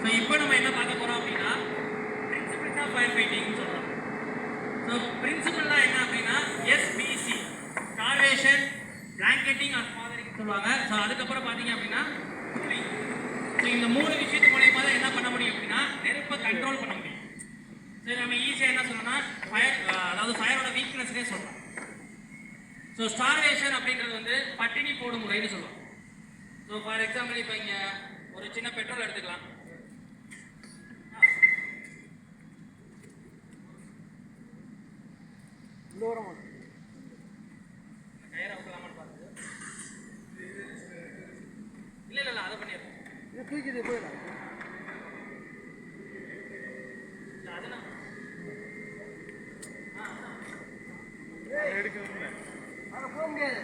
So இப்போ நம்ம என்ன பார்க்க போகிறோம் அப்படின்னா பிரின்சிபிள்ஸ் ஆஃப் ஃபயர் ஃபைட்டிங்னு சொல்கிறோம். ஸோ பிரின்சிபிள்லாம் என்ன அப்படின்னா எஸ்பிசி, ஸ்டார்வேஷன், பிளாங்கெட்டிங் ஆர் ஸ்மாதரிங் சொல்லுவாங்க. ஸோ அதுக்கப்புறம் பார்த்தீங்க அப்படின்னா கூலிங். ஸோ இந்த 3 விஷயத்து மூலயமா தான் என்ன பண்ண முடியும் அப்படின்னா நெருப்பை கண்ட்ரோல் பண்ண முடியும். சரி, நம்ம ஈஸியாக என்ன சொல்லணும்னா ஃபயர், அதாவது ஃபயரோட வீக்னஸ்னே சொல்லலாம். ஸோ ஸ்டார்வேஷன் அப்படின்றது வந்து பட்டினி போடும் முறைன்னு சொல்லுவோம். ஸோ ஃபார் எக்ஸாம்பிள் இப்போ இங்கே ஒரு சின்ன பெட்ரோல் எடுத்துக்கலாம். கயிறு அவுக்கலாமான்னு பார்த்து இல்லை அதை பண்ணிடுறேன். தூக்கிட்டு போயிடலாம். அதெல்லாம் எடுக்க போக முடியாது.